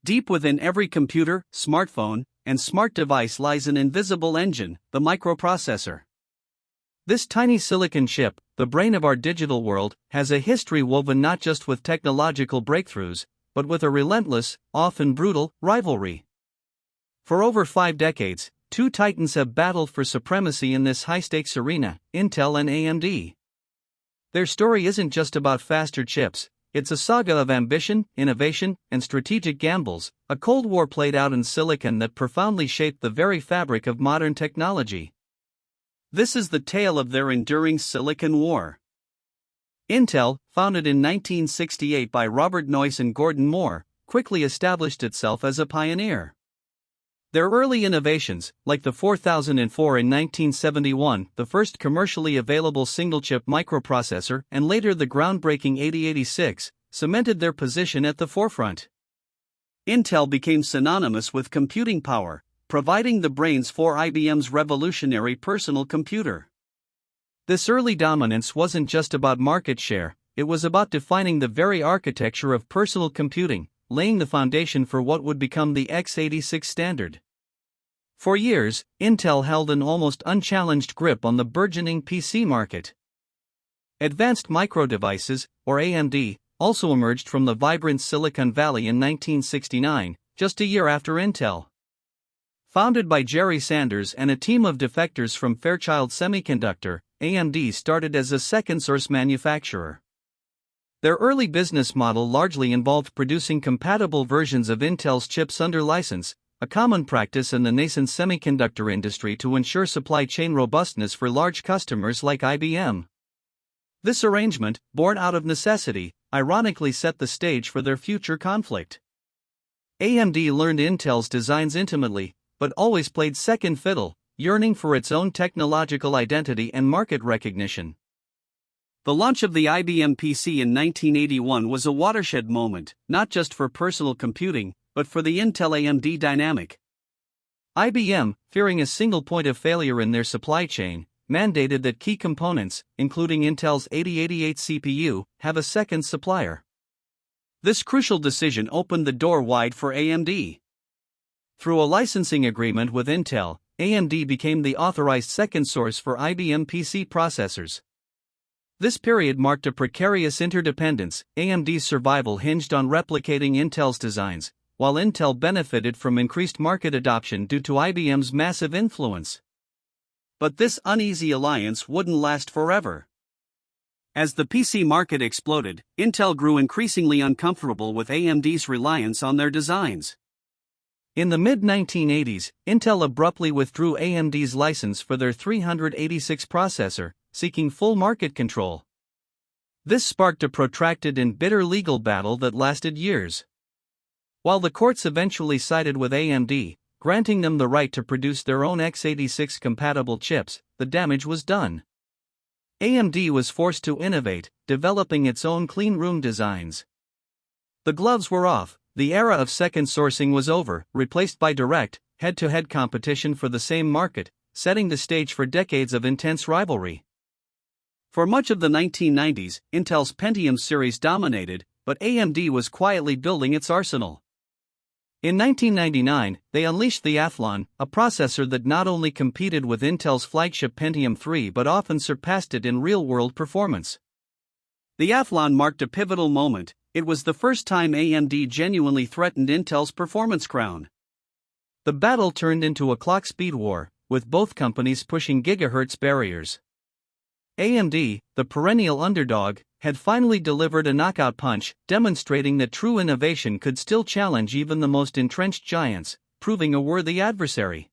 Deep within every computer, smartphone, and smart device lies an invisible engine, the microprocessor. This tiny silicon chip, the brain of our digital world, has a history woven not just with technological breakthroughs, but with a relentless, often brutal, rivalry. For over 5 decades, two titans have battled for supremacy in this high-stakes arena, Intel and AMD. Their story isn't just about faster chips, it's a saga of ambition, innovation, and strategic gambles, a Cold War played out in silicon that profoundly shaped the very fabric of modern technology. This is the tale of their enduring Silicon War. Intel, founded in 1968 by Robert Noyce and Gordon Moore, quickly established itself as a pioneer. Their early innovations, like the 4004 in 1971, the first commercially available single-chip microprocessor, and later the groundbreaking 8086, cemented their position at the forefront. Intel became synonymous with computing power, providing the brains for IBM's revolutionary personal computer. This early dominance wasn't just about market share, it was about defining the very architecture of personal computing, laying the foundation for what would become the x86 standard. For years, Intel held an almost unchallenged grip on the burgeoning PC market. Advanced Micro Devices, or AMD, also emerged from the vibrant Silicon Valley in 1969, just a year after Intel. Founded by Jerry Sanders and a team of defectors from Fairchild Semiconductor, AMD started as a second-source manufacturer. Their early business model largely involved producing compatible versions of Intel's chips under license, a common practice in the nascent semiconductor industry to ensure supply chain robustness for large customers like IBM. This arrangement, born out of necessity, ironically set the stage for their future conflict. AMD learned Intel's designs intimately, but always played second fiddle, yearning for its own technological identity and market recognition. The launch of the IBM PC in 1981 was a watershed moment, not just for personal computing, but for the Intel-AMD dynamic. IBM, fearing a single point of failure in their supply chain, mandated that key components, including Intel's 8088 CPU, have a second supplier. This crucial decision opened the door wide for AMD. Through a licensing agreement with Intel, AMD became the authorized second source for IBM PC processors. This period marked a precarious interdependence. AMD's survival hinged on replicating Intel's designs, while Intel benefited from increased market adoption due to IBM's massive influence. But this uneasy alliance wouldn't last forever. As the PC market exploded, Intel grew increasingly uncomfortable with AMD's reliance on their designs. In the mid-1980s, Intel abruptly withdrew AMD's license for their 386 processor, seeking full market control. This sparked a protracted and bitter legal battle that lasted years. While the courts eventually sided with AMD, granting them the right to produce their own x86-compatible chips, the damage was done. AMD was forced to innovate, developing its own clean room designs. The gloves were off, the era of second sourcing was over, replaced by direct, head-to-head competition for the same market, setting the stage for decades of intense rivalry. For much of the 1990s, Intel's Pentium series dominated, but AMD was quietly building its arsenal. In 1999, they unleashed the Athlon, a processor that not only competed with Intel's flagship Pentium III but often surpassed it in real-world performance. The Athlon marked a pivotal moment. It was the first time AMD genuinely threatened Intel's performance crown. The battle turned into a clock speed war, with both companies pushing gigahertz barriers. AMD, the perennial underdog, had finally delivered a knockout punch, demonstrating that true innovation could still challenge even the most entrenched giants, proving a worthy adversary.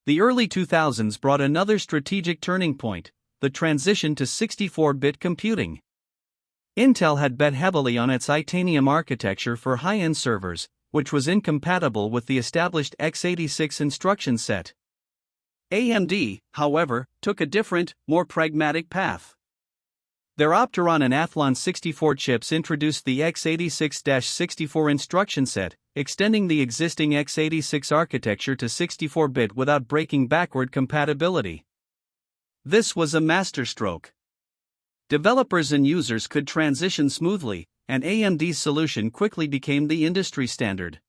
The early 2000s brought another strategic turning point, the transition to 64-bit computing. Intel had bet heavily on its Itanium architecture for high-end servers, which was incompatible with the established x86 instruction set. AMD, however, took a different, more pragmatic path. Their Opteron and Athlon 64 chips introduced the x86-64 instruction set, extending the existing x86 architecture to 64-bit without breaking backward compatibility. This was a masterstroke. Developers and users could transition smoothly, and AMD's solution quickly became the industry standard.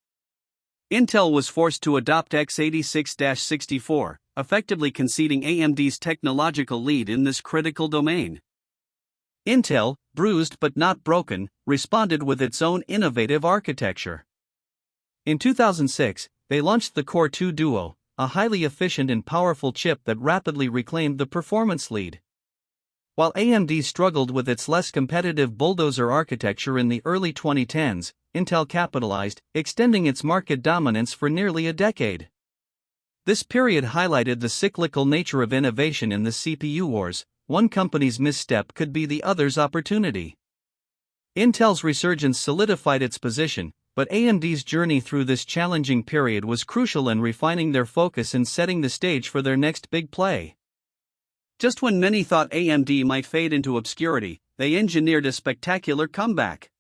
Intel was forced to adopt x86-64, effectively conceding AMD's technological lead in this critical domain. Intel, bruised but not broken, responded with its own innovative architecture. In 2006, they launched the Core 2 Duo, a highly efficient and powerful chip that rapidly reclaimed the performance lead. While AMD struggled with its less competitive bulldozer architecture in the early 2010s, Intel capitalized, extending its market dominance for nearly a decade. This period highlighted the cyclical nature of innovation in the CPU wars. One company's misstep could be the other's opportunity. Intel's resurgence solidified its position, but AMD's journey through this challenging period was crucial in refining their focus and setting the stage for their next big play. Just when many thought AMD might fade into obscurity, they engineered a spectacular comeback.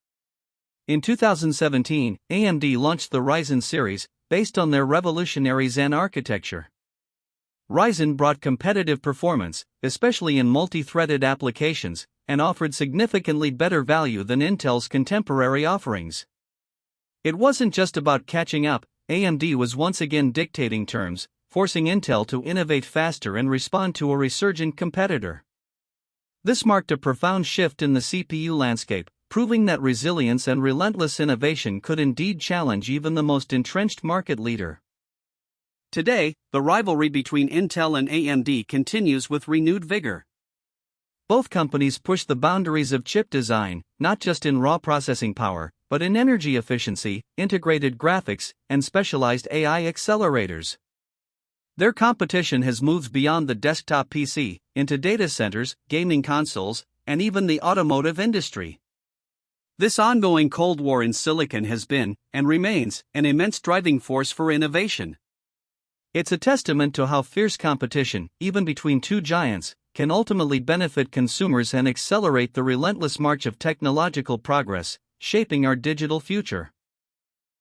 In 2017, AMD launched the Ryzen series, based on their revolutionary Zen architecture. Ryzen brought competitive performance, especially in multi-threaded applications, and offered significantly better value than Intel's contemporary offerings. It wasn't just about catching up, AMD was once again dictating terms, forcing Intel to innovate faster and respond to a resurgent competitor. This marked a profound shift in the CPU landscape, proving that resilience and relentless innovation could indeed challenge even the most entrenched market leader. Today, the rivalry between Intel and AMD continues with renewed vigor. Both companies push the boundaries of chip design, not just in raw processing power, but in energy efficiency, integrated graphics, and specialized AI accelerators. Their competition has moved beyond the desktop PC, into data centers, gaming consoles, and even the automotive industry. This ongoing Cold War in silicon has been, and remains, an immense driving force for innovation. It's a testament to how fierce competition, even between two giants, can ultimately benefit consumers and accelerate the relentless march of technological progress, shaping our digital future.